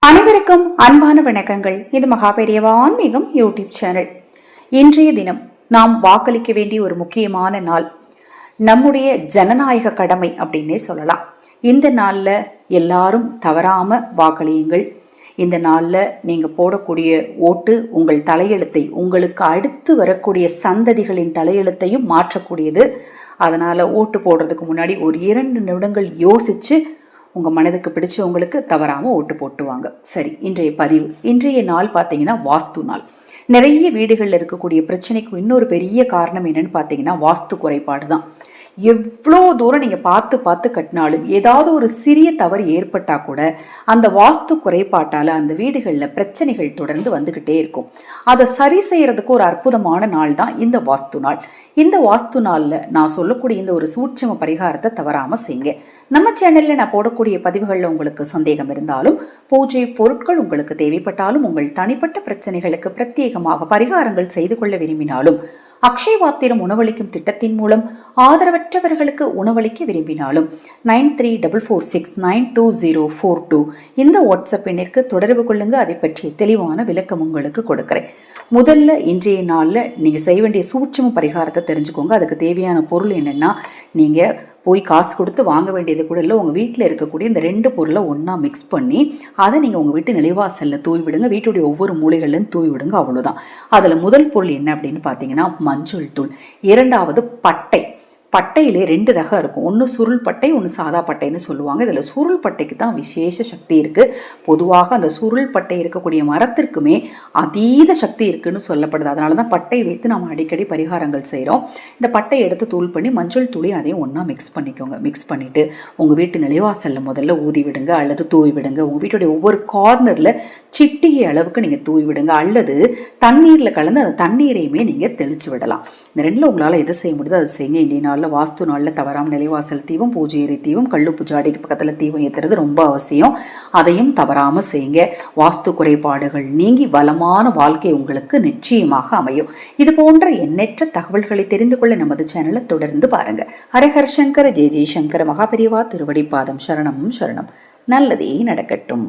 அனைவருக்கும் அன்பான வணக்கங்கள். இது மகாபெரியவா ஆன்மீகம் யூடியூப் சேனல். இன்றைய தினம் நாம் வாக்களிக்க வேண்டிய ஒரு முக்கியமான நாள், நம்முடைய ஜனநாயக கடமை அப்படின்னே சொல்லலாம். இந்த நாளில் எல்லாரும் தவறாம வாக்களியுங்கள். இந்த நாளில் நீங்கள் போடக்கூடிய ஓட்டு உங்கள் தலையெழுத்தை, உங்களுக்கு அடுத்து வரக்கூடிய சந்ததிகளின் தலையெழுத்தையும் மாற்றக்கூடியது. அதனால் ஓட்டு போடுறதுக்கு முன்னாடி ஒரு 2 நிமிடங்கள் யோசித்து உங்கள் மனதுக்கு பிடிச்சவங்களுக்கு தவறாமல் ஓட்டு போட்டுவாங்க. சரி, இன்றைய நாள் பார்த்தீங்கன்னா வாஸ்து நாள். நிறைய வீடுகளில் இருக்கக்கூடிய பிரச்சனைக்கு இன்னொரு பெரிய காரணம் என்னன்னு பார்த்தீங்கன்னா வாஸ்து குறைபாடு தான். எவ்வளோ தூரம் நீங்கள் பார்த்து கட்டினாலும் ஏதாவது ஒரு சிறிய தவறு ஏற்பட்டால் கூட அந்த வாஸ்து குறைபாட்டால் அந்த வீடுகளில் பிரச்சனைகள் தொடர்ந்து வந்துக்கிட்டே இருக்கும். அதை சரி செய்யறதுக்கு ஒரு அற்புதமான நாள் தான் இந்த வாஸ்து நாள். இந்த வாஸ்து நாளில் நான் சொல்லக்கூடிய இந்த ஒரு சூட்சம பரிகாரத்தை தவறாமல் செய்யுங்க. நம்ம சேனலில் நான் போடக்கூடிய பதிவுகளில் உங்களுக்கு சந்தேகம் இருந்தாலும், பூஜை பொருட்கள் உங்களுக்கு தேவைப்பட்டாலும், உங்கள் தனிப்பட்ட பிரச்சனைகளுக்கு பிரத்யேகமாக பரிகாரங்கள் செய்து கொள்ள விரும்பினாலும், அக்ஷய பாத்திரம் உணவளிக்கும் திட்டத்தின் மூலம் ஆதரவற்றவர்களுக்கு உணவளிக்க விரும்பினாலும் 9344692042 இந்த வாட்ஸ்அப் எண்ணிற்கு தொடர்பு கொள்ளுங்க. அதை பற்றிய தெளிவான விளக்கம் உங்களுக்கு கொடுக்கிறேன். முதல்ல இன்றைய நாளில் நீங்கள் செய்ய வேண்டிய சூட்சம பரிகாரத்தை தெரிஞ்சுக்கோங்க. அதுக்கு தேவையான பொருள் என்னென்னா, நீங்கள் போய் காசு கொடுத்து வாங்க வேண்டியது கூட இல்லை. உங்கள் வீட்டில் இருக்கக்கூடிய இந்த 2 பொருளை ஒன்றா மிக்ஸ் பண்ணி அதை நீங்கள் உங்கள் வீட்டு நிலைவாசலில் தூவி விடுங்க. வீட்டுடைய ஒவ்வொரு மூலைகளிலும் தூவி விடுங்க. அவ்வளோதான். அதில் முதல் பொருள் என்ன அப்படின்னு பார்த்தீங்கன்னா மஞ்சள் தூள். 2வது பட்டை. பட்டையிலே 2 ரகம் இருக்கும். ஒன்று சுருள் பட்டை, ஒன்று சாதா பட்டைன்னு சொல்லுவாங்க. இதில் சுருள் பட்டைக்கு தான் விசேஷ சக்தி இருக்குது. பொதுவாக அந்த சுருள் பட்டை இருக்கக்கூடிய மரத்திற்குமே அதீத சக்தி இருக்குன்னு சொல்லப்படுது. அதனால தான் பட்டை வைத்து நம்ம அடிக்கடி பரிகாரங்கள் செய்கிறோம். இந்த பட்டையை எடுத்து தூள் பண்ணி மஞ்சள் தூளையும் அதையும் ஒன்றா மிக்ஸ் பண்ணிக்கோங்க. மிக்ஸ் பண்ணிவிட்டு உங்கள் வீட்டு நிலைவாசலில் முதல்ல ஊதி விடுங்க அல்லது தூவி விடுங்க. உங்கள் வீட்டுடைய ஒவ்வொரு கார்னரில் சிட்டிகை அளவுக்கு நீங்கள் தூவி விடுங்க, அல்லது தண்ணீரில் கலந்து அந்த தண்ணீரையுமே நீங்கள் தெளித்து விடலாம். இந்த 2ல் உங்களால் எதை செய்ய முடியுதோ அதை செய்யுங்க. இன்றைய நாளில் வாஸ்து நாளில் தவறாமல் நிலைவாசல் தீபம், பூஜை ஏறி தீபம், கல்லுப்பு ஜாடிக்கு பக்கத்தில் தீபம் ஏற்றுறது ரொம்ப அவசியம். அதையும் தவறாமல் செய்யுங்க. வாஸ்து குறைபாடுகள் நீங்கி வளமான வாழ்க்கை உங்களுக்கு நிச்சயமாக அமையும். இது போன்ற எண்ணற்ற தகவல்களை தெரிந்து கொள்ள நமது சேனலை தொடர்ந்து பாருங்க. ஹரஹர சங்கர, ஜெய ஜெயசங்கர, மகாபெரியவா திருவடி பாதம் சரணம் சரணம். நல்லதே நடக்கட்டும்.